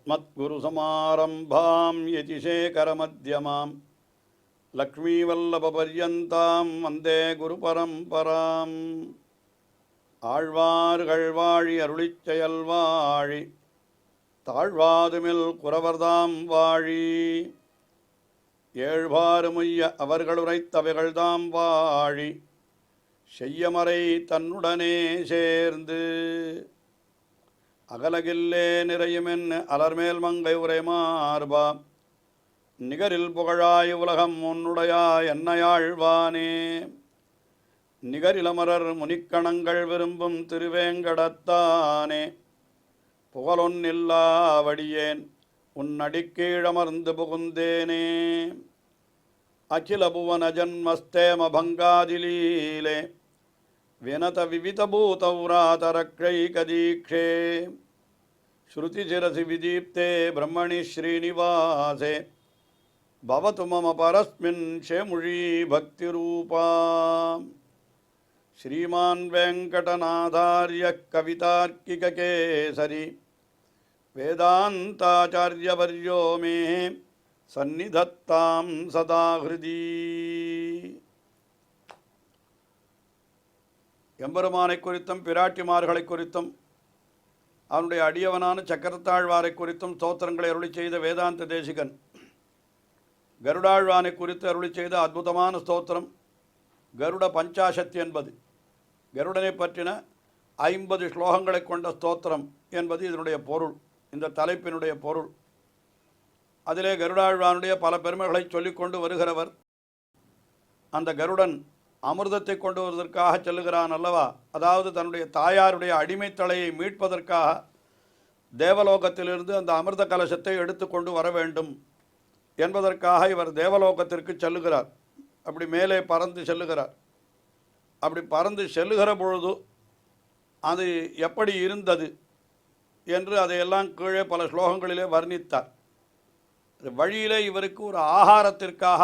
अस्मद्गुरुसमारम्भां यतिशेखरमध्यमां लक्ष्मीवल्लभपर्यन्तां वन्दे गुरुपरम्पराम् ஆழ்வார்கள் வாழி அருளிச் செயல் வாழி தாழ்வாதுமில் குறவர்தாம் வாழி ஏழ்வாறுமுய்ய அவர்களுரைத்தவைகள்தாம் வாழி செய்யமறை தன்னுடனே சேர்ந்து அகலகில்லே நிறையுமென் அலர்மேல் மங்கை உரை மார்பா நிகரில் புகழாய் உலகம் உன்னுடையாய் என்னையாழ்வானே நிகரிலமரர் முனிக்கணங்கள் விரும்பும் திருவேங்கடத்தானே புகழொன்னில்லாவடியேன் உன்னடிக்கீழமர்ந்து புகுந்தேனே அகில புவன ஜன்மஸ்தேம பங்காதிலீலே வினத விவிதபூதௌராதரக்ஷைகதீக்ஷே ஸ்ருதிசிரசி விதீப்தே பிரம்மணி ஸ்ரீனிவாசே பவது மம பரஸ்மின் ஷேமுழி பக்திரூபா श्रीमान वेंकटनाथार्य कवितार्किककेसरी वेदांताचार्यवर्यो मे सन्निधत्तां सदा हृदि எம்பெருமானை குறித்தும் பிராட்டிமார்களை குறித்தும் அவனுடைய அடியவனான சக்கரத்தாழ்வாரை குறித்தும் ஸ்தோத்திரங்களை அருளி செய்த வேதாந்த தேசிகன் கருடாழ்வானை குறித்து அருளி செய்த அற்புதமான ஸ்தோத்திரம் கருட பஞ்சாசத்தி என்பது கருடனை பற்றின 50 ஸ்லோகங்களை கொண்ட ஸ்தோத்திரம் என்பது இதனுடைய பொருள். இந்த தலைப்பினுடைய பொருள். அதிலே கருடாழ்வானுடைய பல பெருமைகளை சொல்லிக்கொண்டு வருகிறவர். அந்த கருடன் அமிர்தத்தை கொண்டு வருவதற்காக செல்லுகிறான் அல்லவா, அதாவது தன்னுடைய தாயாருடைய அடிமைத்தலையை மீட்பதற்காக தேவலோகத்திலிருந்து அந்த அமிர்த கலசத்தை எடுத்து கொண்டு வர வேண்டும் என்பதற்காக இவர் தேவலோகத்திற்கு செல்லுகிறார். அப்படி மேலே பறந்து செல்லுகிறார். அப்படி பறந்து செல்லுகிற பொழுது அது எப்படி இருந்தது என்று அதையெல்லாம் கீழே பல ஸ்லோகங்களிலே வர்ணித்தார். வழியிலே இவருக்கு ஒரு ஆகாரத்திற்காக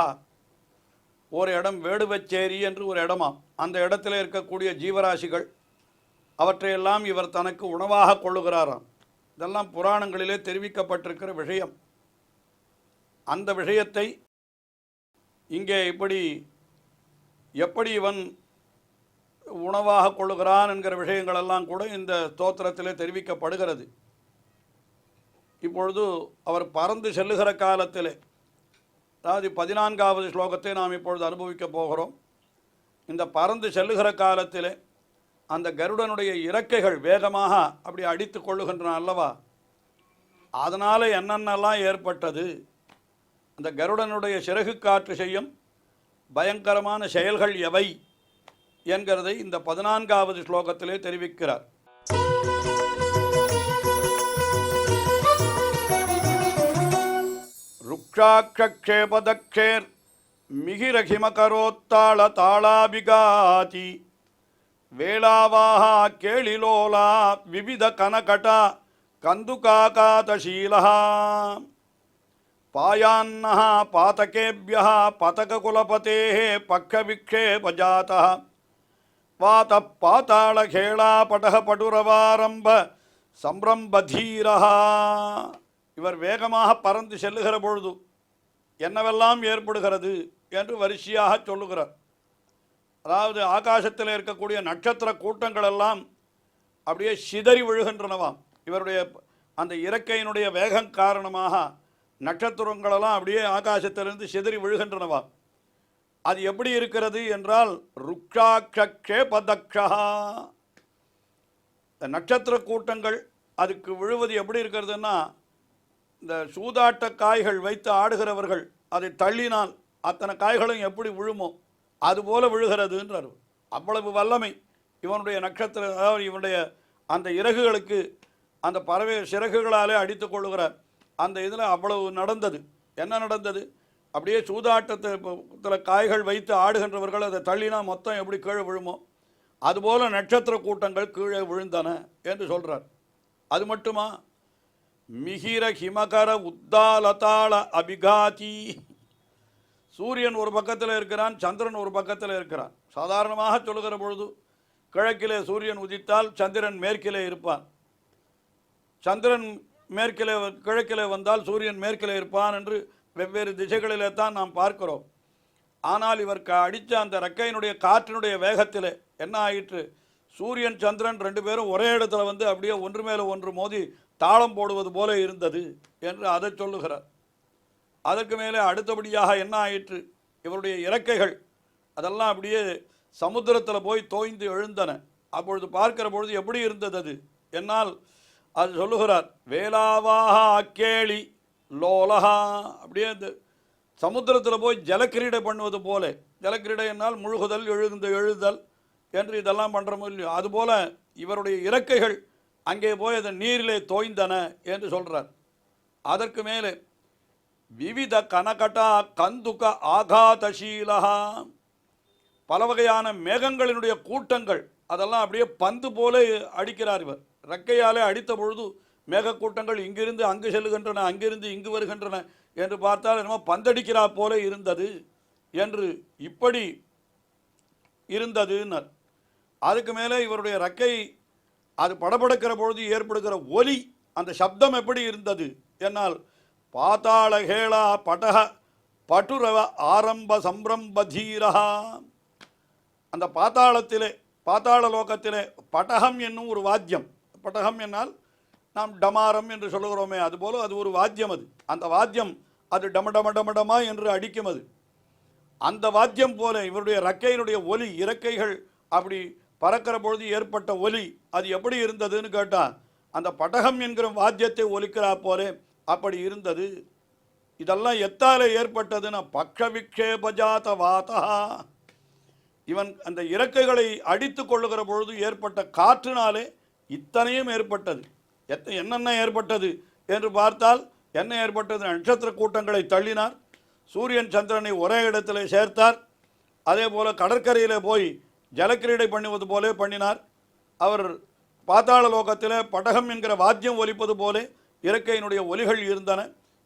ஒரு இடம் வேடுவச்சேரி என்று ஒரு இடமாம். அந்த இடத்துல இருக்கக்கூடிய ஜீவராசிகள் அவற்றையெல்லாம் இவர் தனக்கு உணவாக கொள்ளுகிறாராம். இதெல்லாம் புராணங்களிலே தெரிவிக்கப்பட்டிருக்கிற விஷயம். அந்த விஷயத்தை இங்கே எப்படி இவன் உணவாக கொள்ளுகிறான் என்கிற விஷயங்களெல்லாம் கூட இந்த ஸ்தோத்திரத்திலே தெரிவிக்கப்படுகிறது. இப்பொழுது அவர் பறந்து செல்லுகிற காலத்திலே, அதாவது 14வது ஸ்லோகத்தை நாம் இப்பொழுது அனுபவிக்கப் போகிறோம். இந்த பறந்து செல்லுகிற காலத்திலே அந்த கருடனுடைய இறக்கைகள் வேகமாக அப்படி அடித்து கொள்ளுகின்றன அல்லவா, அதனால் என்னென்னலாம் ஏற்பட்டது, அந்த கருடனுடைய சிறகு காற்று செய்யும் பயங்கரமான செயல்கள் எவை என்கிறதை இந்த 14வது ஸ்லோகத்திலே தெரிவிக்கிறார். ருக்ஷாக்ஷேபதக்ஷேர் மிகிரகிமகரோத்தாள தாளாபிகாதி வேளாவாஹா கேளிலோலா விவித கனகடா கந்துகாகாதசீலா பாயான்னஹ பாதகேபியஹ பதககுலபதேஹ பக்கவிக்ஷேபஜாதஹ வாத பாதாளகேளா படஹ படுரவாரம்ப சம்ரம்பதீரஹ. இவர் வேகமாக பறந்து செல்லுகிற பொழுது என்னவெல்லாம் ஏற்படுகிறது என்று வரிசையாக சொல்லுகிறார். அதாவது ஆகாசத்தில் இருக்கக்கூடிய நட்சத்திர கூட்டங்களெல்லாம் அப்படியே சிதறி விழுகின்றனவாம். இவருடைய அந்த இறக்கையினுடைய வேகம் காரணமாக நட்சத்திரங்களெல்லாம் அப்படியே ஆகாசத்திலிருந்து சிதறி விழுகின்றனவாம். அது எப்படி இருக்கிறது என்றால் ருக்ஷாக்ஷேபதக்ஷா, இந்த நட்சத்திர கூட்டங்கள் அதுக்கு விழுவது எப்படி இருக்கிறதுன்னா, இந்த சூதாட்ட காய்கள் வைத்து ஆடுகிறவர்கள் அதை தள்ளினால் அத்தனை காய்களும் எப்படி விழுமோ அதுபோல விழுகிறதுன்றார். அவ்வளவு வல்லமை இவனுடைய நட்சத்திர, அதாவது இவனுடைய அந்த இறகுகளுக்கு அந்த பறவை சிறகுகளாலே அடித்து கொள்ளுகிறார். அந்த இதில் அவ்வளவு நடந்தது. என்ன நடந்தது, அப்படியே சூதாட்டத்தில் காய்கள் வைத்து ஆடுகின்றவர்கள் அதை தள்ளினா மொத்தம் எப்படி கீழே விழுமோ அதுபோல் நட்சத்திர கூட்டங்கள் கீழே விழுந்தன என்று சொல்கிறார். அது மட்டுமா, மிகிர ஹிமகர உத்தாலதாள அபிகாதி, சூரியன் ஒரு பக்கத்தில் இருக்கிறான், சந்திரன் ஒரு பக்கத்தில் இருக்கிறான். சாதாரணமாக சொல்லுகிற பொழுது கிழக்கிலே சூரியன் உதித்தால் சந்திரன் மேற்கிலே இருப்பான். சந்திரன் மேற்கிலே கிழக்கிலே வந்தால் சூரியன் மேற்கிலே இருப்பான் என்று வெவ்வேறு திசைகளிலே தான் நாம் பார்க்கிறோம். ஆனால் இவர் அடித்த அந்த ரெக்கையினுடைய காற்றினுடைய வேகத்தில் என்ன ஆயிற்று, சூரியன் சந்திரன் ரெண்டு பேரும் ஒரே இடத்துல வந்து அப்படியே ஒன்று மேலே ஒன்று மோதி தாளம் போடுவது போல இருந்தது என்று அதை சொல்லுகிறார். அதற்கு மேலே அடுத்தபடியாக என்ன ஆயிற்று, இவருடைய இறக்கைகள் அதெல்லாம் அப்படியே சமுத்திரத்தில் போய் தோய்ந்து எழுந்தன. அப்பொழுது பார்க்கிற பொழுது எப்படி இருந்தது அது என்னால் அது சொல்லுகிறார், வேளாவாக அக்கேளி லோலஹா, அப்படியே இந்த சமுத்திரத்தில் போய் ஜலக்கிரீடை பண்ணுவது போல, ஜலக்கிரீடை என்னால் முழுகுதல் எழுதல் என்று இதெல்லாம் பண்ணுறமோ இல்லையோ, அதுபோல் இவருடைய இறக்கைகள் அங்கே போய் அந்த நீரிலே தோய்ந்தன என்று சொல்கிறார். அதற்கு மேலே விவித கனகட்டா கந்துக ஆகாதசீலஹா, பல வகையான மேகங்களினுடைய கூட்டங்கள் அதெல்லாம் அப்படியே பந்து போல அடிக்கிறார் இவர். ரெக்கையாலே அடித்த பொழுது மேகக்கூட்டங்கள் இங்கிருந்து அங்கு செல்லுகின்றன, அங்கிருந்து இங்கு வருகின்றன என்று பார்த்தால் என்னமோ பந்தடிக்கிறா போல இருந்தது என்று இப்படி இருந்ததுன்னர். அதுக்கு மேலே இவருடைய ரெக்கை அது படபடக்கிற பொழுது ஏற்படுகிற ஒலி, அந்த சப்தம் எப்படி இருந்தது என்னால் பாதாள கேளா படக பட்டுரவ ஆரம்ப சம்பிரம்பதீரா, அந்த பாதாள லோகத்திலே பட்டகம் என்னும் ஒரு வாத்தியம், பட்டகம் என்னால் நாம் டமாரம் என்று சொல்லுகிறோமே அதுபோல அது ஒரு வாத்தியம். அந்த வாத்தியம் அது டமடமடமடமா என்று அடிக்கும். அந்த வாத்தியம் போல இவருடைய ரெக்கையினுடைய ஒலி, இறக்கைகள் அப்படி பறக்கிற பொழுது ஏற்பட்ட ஒலி அது எப்படி இருந்ததுன்னு கேட்டால் அந்த பட்டகம் என்கிற வாத்தியத்தை ஒலிக்கிறா போலே அப்படி இருந்தது. இதெல்லாம் எத்தாலே ஏற்பட்டதுன்னா பக்ஷ விக்ஷேபஜாத வாதா, இவன் அந்த இறக்கைகளை அடித்து கொள்ளுகிற பொழுது ஏற்பட்ட காற்றினாலே இத்தனையும் ஏற்பட்டது. என்னென்ன ஏற்பட்டது என்று பார்த்தால் என்ன ஏற்பட்டது, நட்சத்திர கூட்டங்களை தள்ளினார், சூரியன் சந்திரனை ஒரே இடத்துல சேர்த்தார், அதே போல் கடற்கரையில் போய் ஜலக்கிரீடை பண்ணுவது போலே பண்ணினார். அவர் பாதாள லோகத்தில் படகம் என்கிற வாத்தியம் ஒலிப்பது போலே இறக்கையினுடைய ஒலிகள் இருந்தன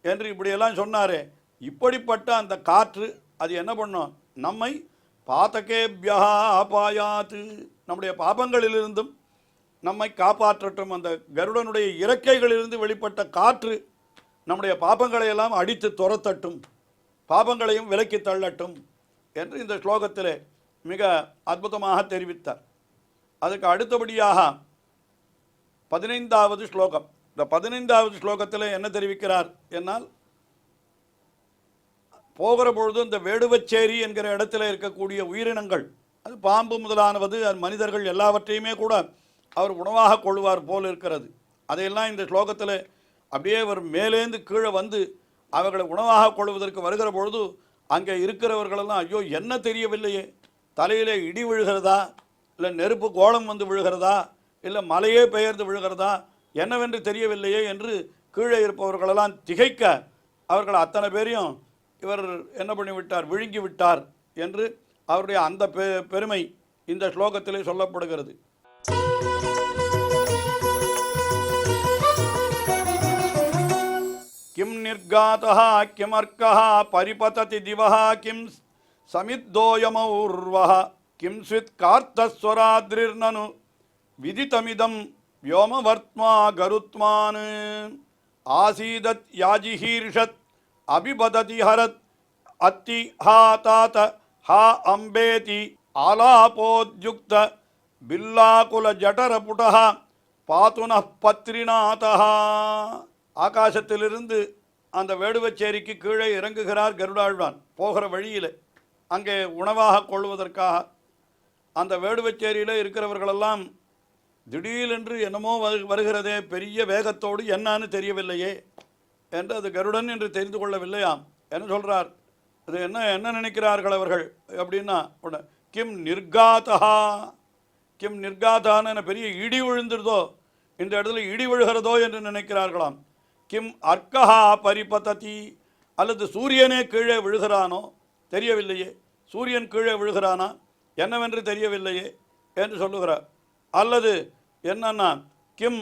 என்று இப்படியெல்லாம் சொன்னாரே. இப்படிப்பட்ட அந்த காற்று அது என்ன பண்ணும், நம்மை பாதகேபியா ஆபாயாத்து, நம்முடைய பாபங்களிலிருந்தும் நம்மை காப்பாற்றட்டும். அந்த கருடனுடைய இறக்கைகளிலிருந்து வெளிப்பட்ட காற்று நம்முடைய பாபங்களை எல்லாம் அடித்து துரத்தட்டும், பாபங்களையும் விலக்கி தள்ளட்டும் என்று இந்த ஸ்லோகத்திலே மிக அற்புதமாக தெரிவித்தார். அதுக்கு அடுத்தபடியாக 15வது ஸ்லோகம். இந்த 15வது ஸ்லோகத்தில் என்ன தெரிவிக்கிறார் என்னால், போகிற பொழுது இந்த வேடுவச்சேரி என்கிற இடத்துல இருக்கக்கூடிய உயிரினங்கள், அது பாம்பு முதலானவது, அது மனிதர்கள் எல்லாவற்றையுமே கூட அவர் உணவாக கொள்வார் போல் இருக்கிறது. அதையெல்லாம் இந்த ஸ்லோகத்தில் அப்படியே அவர் மேலேந்து கீழே வந்து அவர்களை உணவாக கொள்வதற்கு வருகிற பொழுது அங்கே இருக்கிறவர்களெல்லாம் ஐயோ என்ன தெரியவில்லையே, தலையிலே இடி விழுகிறதா, இல்லை நெருப்பு கோலம் வந்து விழுகிறதா, இல்லை மலையே பெயர்ந்து விழுகிறதா, என்னவென்று தெரியவில்லையே என்று கீழே இருப்பவர்களெல்லாம் திகைக்க அவர்கள் அத்தனை பேரையும் இவர் என்ன பண்ணிவிட்டார், விழுங்கி விட்டார் என்று அவருடைய அந்த பெருமை இந்த ஸ்லோகத்திலே சொல்லப்படுகிறது. கிம் நிர்காதஹ கிமர்க்கஹ பரிபததி திவஹ கிம் சமித்தோயமௌர்வஹ கிம் ஸ்வித் கார்த்தஸ்வராத்ரிர்னனு விதிதமிதம் व्योमवर्त्मा गरुत्मान आसीदत् याजिहीर्षत् अभिबदति हरत् अत्ति हा तात हा अम्बेति आलापोद्युक्त बिल्लाकुल जठरपुटः पातुनः पत्रिनाथः. ஆகாசத்திலிருந்து அந்த வேடுவச்சேரிக்கு கீழே இறங்குகிறார் கருடாழ்வான். போகிற வழியில் அங்கே உணவாக கொள்வதற்காக அந்த வேடுவச்சேரியில் இருக்கிறவர்களெல்லாம் திடீரென்று என்னமோ வருகிறதே பெரிய வேகத்தோடு என்னான்னு தெரியவில்லையே என்று அது கருடன் என்று தெரிந்து கொள்ளவில்லையாம். என்ன சொல்கிறார், அது என்ன நினைக்கிறார்கள் அவர்கள் அப்படின்னா, கிம் நிர்காதா, கிம் நிர்காதான்னு பெரிய இடி விழுந்துருதோ, இந்த இடத்துல இடி விழுகிறதோ என்று நினைக்கிறார்களாம். கிம் அர்க்கஹா பரிபததி, அல்லது சூரியனே கீழே விழுகிறானோ தெரியவில்லையே, சூரியன் கீழே விழுகிறானா என்னவென்று தெரியவில்லையே என்று சொல்லுகிறார். அல்லது என்னன்னா கிம்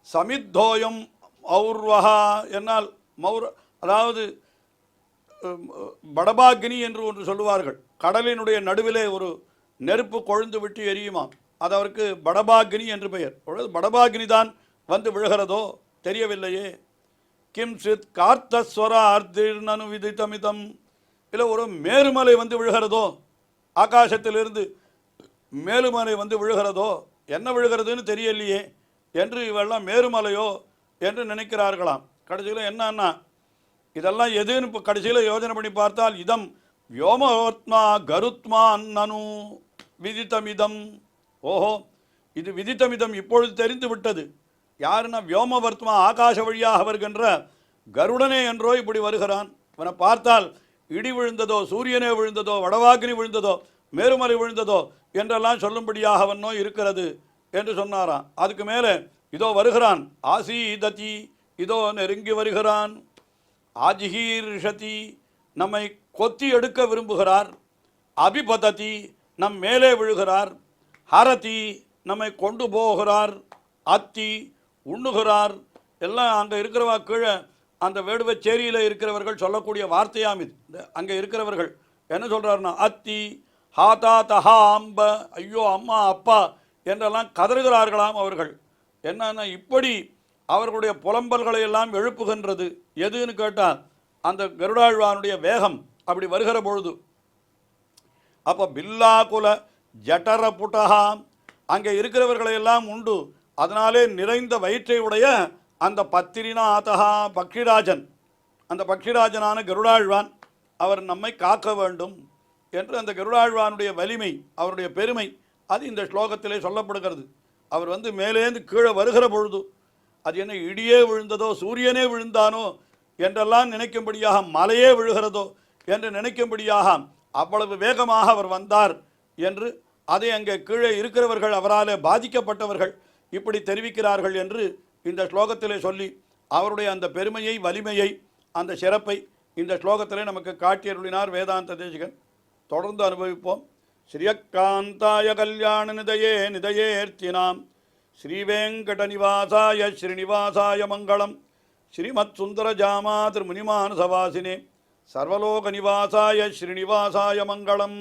சமித்தோயம் ஔர்வஹா என்னால் அதாவது படபாக்னி என்று ஒன்று சொல்லுவார்கள். கடலினுடைய நடுவிலே ஒரு நெருப்பு கொழுந்து விட்டு எரியுமாம், அது அவருக்கு படபாக்னி என்று பெயர். படபாக்னி தான் வந்து விழுகிறதோ தெரியவில்லையே. கிம் சித் கார்த்தஸ்வரார்த்திர்னு விதித்தமிதம். இல்லை ஒரு மேருமலை வந்து விழுகிறதோ, ஆகாசத்திலிருந்து மேலுமலை வந்து விழுகிறதோ, என்ன விழுகிறதுன்னு தெரியலையே என்று இவெல்லாம் மேருமலையோ என்று நினைக்கிறார்களாம். கடைசியில் என்னன்னா இதெல்லாம் எதுன்னு இப்போ கடைசியில் யோஜனை பண்ணி பார்த்தால் இதம் வியோமோத்மா கருத்மா நனு விதித்தமிதம். ஓஹோ, இது விதித்தமிதம் இப்பொழுது தெரிந்து விட்டது. யாருன்னா வியோமவர்த்மா, ஆகாச வழியாக வருகின்ற கருடனே என்றோ இப்படி வருகிறான். இவனை பார்த்தால் இடி விழுந்ததோ, சூரியனே விழுந்ததோ, வடவாக்கினி விழுந்ததோ, மேருமலை விழுந்ததோ என்றெல்லாம் சொல்லும்படியாக அவனோ இருக்கிறது என்று சொன்னாராம். அதுக்கு மேலே இதோ வருகிறான். ஆசீததி, இதோ நெருங்கி வருகிறான். ஆஜிஹீர்ஷதி, நம்மை கொத்தி எடுக்க விரும்புகிறார். அபிபததி, நம் மேலே விழுகிறார். ஹரதி, நம்மை கொண்டு போகிறார். அத்தி, உண்ணுகிறார். எல்லாம் அங்கே இருக்கிறவா கீழே அந்த வேடுவச்சேரியில் இருக்கிறவர்கள் சொல்லக்கூடிய வார்த்தையாம் இது. அங்கே இருக்கிறவர்கள் என்ன சொல்கிறாருன்னா அத்தி ஹாதா தஹா அம்ப, ஐயோ அம்மா அப்பா என்றெல்லாம் கதறுகிறார்களாம் அவர்கள். என்னன்னா இப்படி அவர்களுடைய புலம்பல்களை எல்லாம் எழுப்புகின்றது. எதுன்னு கேட்டால் அந்த கருடாழ்வானுடைய வேகம் அப்படி வருகிற பொழுது. அப்போ பில்லாகுல ஜட்டர புட்டகா, அங்கே இருக்கிறவர்களை எல்லாம் உண்டு. அதனாலே நிறைந்த வயிற்றை உடைய அந்த பத்திரிநாதகா பக்ஷிராஜன், அந்த பக்ஷிராஜனான கருடாழ்வான் அவர் நம்மை காக்க வேண்டும் என்று அந்த கருடாழ்வானுடைய வலிமை, அவருடைய பெருமை அது இந்த ஸ்லோகத்திலே சொல்லப்படுகிறது. அவர் வந்து மேலேந்து கீழே வருகிற பொழுது அது என்ன இடியே விழுந்ததோ, சூரியனே விழுந்தானோ என்றெல்லாம் நினைக்கும்படியாக, மலையே விழுகிறதோ என்று நினைக்கும்படியாக அவ்வளவு வேகமாக அவர் வந்தார் என்று அதை அங்கே கீழே இருக்கிறவர்கள், அவராலே பாதிக்கப்பட்டவர்கள் இப்படி தெரிவிக்கிறார்கள் என்று இந்த ஸ்லோகத்திலே சொல்லி அவருடைய அந்த பெருமையை, வலிமையை, அந்த சிறப்பை இந்த ஸ்லோகத்திலே நமக்கு காட்டியருளினார் வேதாந்த தேசிகன். தொடர்ந்து அனுபவிப்போம். ஸ்ரீயக்காந்தாய கல்யாண நிதயே நிதயேர்த்தினாம் ஸ்ரீவேங்கடநிவாசாய ஸ்ரீனிவாசாய மங்களம். ஸ்ரீமத் சுந்தரஜாமா திருமுனிமானசவாசினே சர்வலோகநிவாசாய ஸ்ரீனிவாசாய மங்களம்.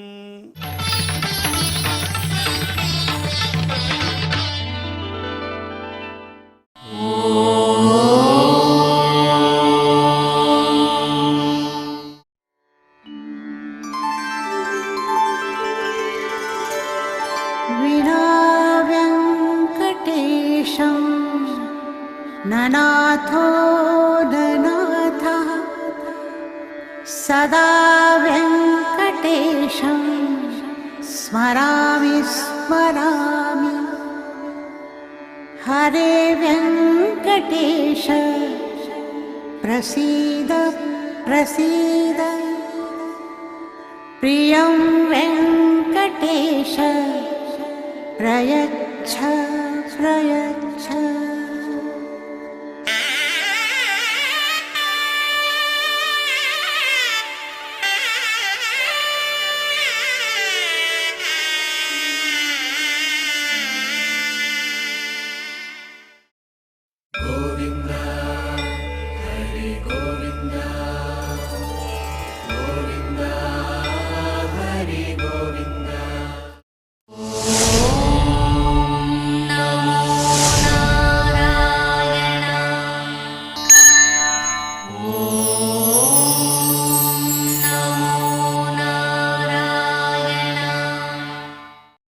ननाथो ननाथः सदा वेङ्कटेशं स्मरामि स्मरामि. हरे वेङ्कटेश प्रसीद प्रसीद. प्रियं वेङ्कटेश प्रयच्छ प्रयच्छ.